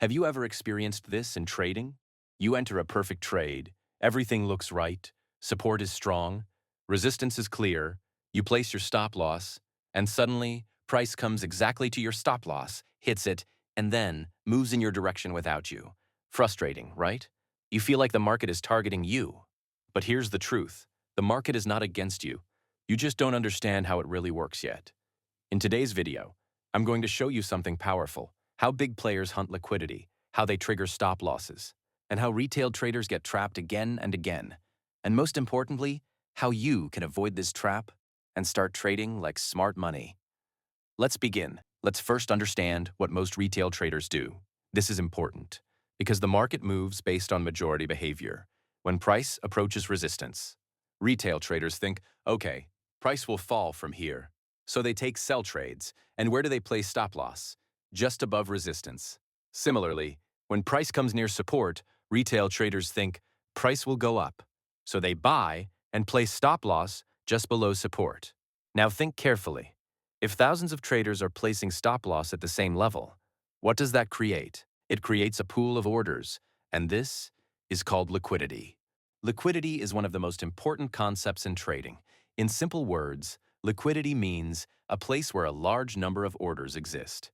Have you ever experienced this in trading? You enter a perfect trade, everything looks right, support is strong, resistance is clear, you place your stop loss, and suddenly, price comes exactly to your stop loss, hits it, and then moves in your direction without you. Frustrating, right? You feel like the market is targeting you. But here's the truth. The market is not against you. You just don't understand how it really works yet. In today's video, I'm going to show you something powerful: how big players hunt liquidity, how they trigger stop losses, and how retail traders get trapped again and again. And most importantly, how you can avoid this trap and start trading like smart money. Let's begin. Let's first understand what most retail traders do. This is important because the market moves based on majority behavior. When price approaches resistance, retail traders think, okay, price will fall from here. So they take sell trades. And where do they place stop loss? Just above resistance. Similarly, when price comes near support, retail traders think price will go up. So they buy and place stop loss just below support. Now think carefully. If thousands of traders are placing stop loss at the same level, what does that create? It creates a pool of orders, and this is called liquidity. Liquidity is one of the most important concepts in trading. In simple words, liquidity means a place where a large number of orders exist.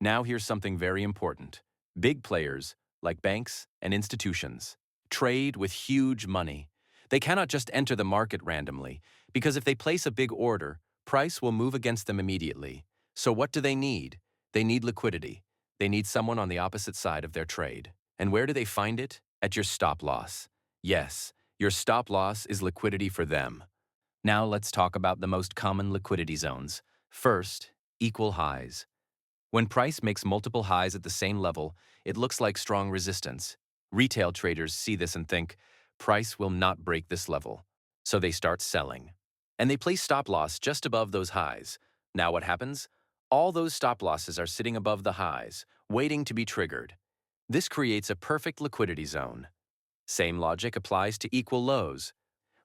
Now here's something very important. Big players, like banks and institutions, trade with huge money. They cannot just enter the market randomly, because if they place a big order, price will move against them immediately. So what do they need? They need liquidity. They need someone on the opposite side of their trade. And where do they find it? At your stop loss. Yes, your stop loss is liquidity for them. Now let's talk about the most common liquidity zones. First, equal highs. When price makes multiple highs at the same level, it looks like strong resistance. Retail traders see this and think, price will not break this level. So they start selling. And they place stop loss just above those highs. Now what happens? All those stop losses are sitting above the highs, waiting to be triggered. This creates a perfect liquidity zone. Same logic applies to equal lows.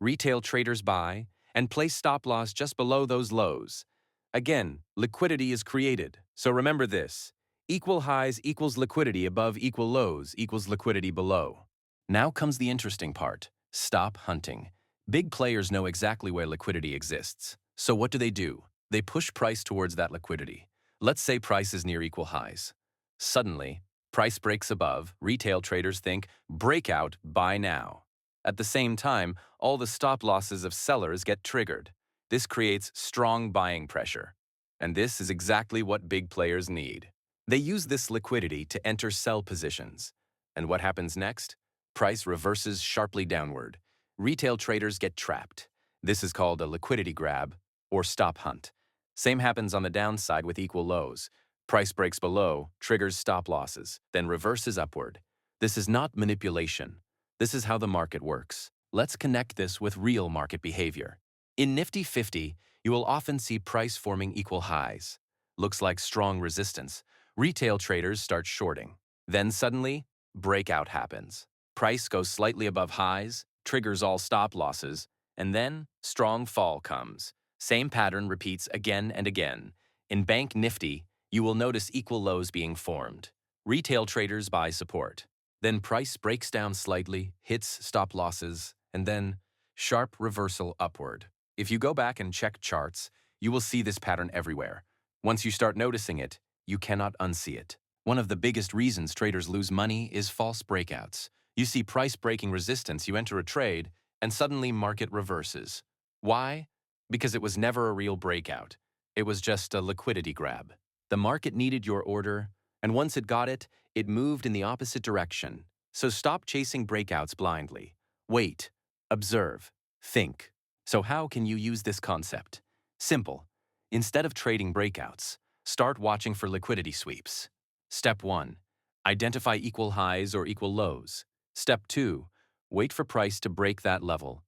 Retail traders buy and place stop loss just below those lows. Again, liquidity is created. So remember this: equal highs equals liquidity above equal lows equals liquidity below. Now comes the interesting part: stop hunting. Big players know exactly where liquidity exists. So what do? They push price towards that liquidity. Let's say price is near equal highs. Suddenly, price breaks above, retail traders think, breakout, buy now. At the same time, all the stop losses of sellers get triggered. This creates strong buying pressure. And this is exactly what big players need. They use this liquidity to enter sell positions. And what happens next? Price reverses sharply downward. Retail traders get trapped. This is called a liquidity grab or stop hunt. Same happens on the downside with equal lows. Price breaks below, triggers stop losses, then reverses upward. This is not manipulation. This is how the market works. Let's connect this with real market behavior. In Nifty 50, you will often see price forming equal highs. Looks like strong resistance. Retail traders start shorting. Then suddenly, breakout happens. Price goes slightly above highs, triggers all stop losses, and then strong fall comes. Same pattern repeats again and again. In Bank Nifty, you will notice equal lows being formed. Retail traders buy support. Then price breaks down slightly, hits stop losses, and then sharp reversal upward. If you go back and check charts, you will see this pattern everywhere. Once you start noticing it, you cannot unsee it. One of the biggest reasons traders lose money is false breakouts. You see price breaking resistance, you enter a trade, and suddenly market reverses. Why? Because it was never a real breakout. It was just a liquidity grab. The market needed your order, and once it got it, it moved in the opposite direction. So stop chasing breakouts blindly. Wait, observe, think. So how can you use this concept? Simple. Instead of trading breakouts, start watching for liquidity sweeps. Step 1. Identify equal highs or equal lows. Step 2. Wait for price to break that level.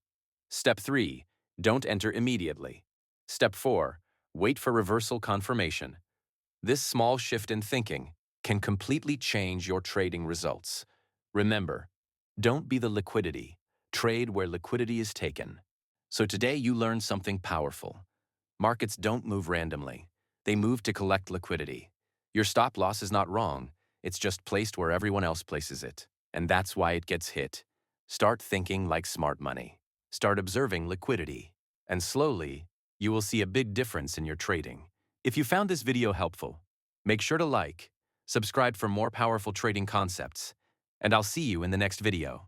Step 3. Don't enter immediately. Step 4. Wait for reversal confirmation. This small shift in thinking can completely change your trading results. Remember, don't be the liquidity. Trade where liquidity is taken. So today you learned something powerful. Markets don't move randomly. They move to collect liquidity. Your stop loss is not wrong. It's just placed where everyone else places it. And that's why it gets hit. Start thinking like smart money. Start observing liquidity. And slowly, you will see a big difference in your trading. If you found this video helpful, make sure to like, subscribe for more powerful trading concepts, and I'll see you in the next video.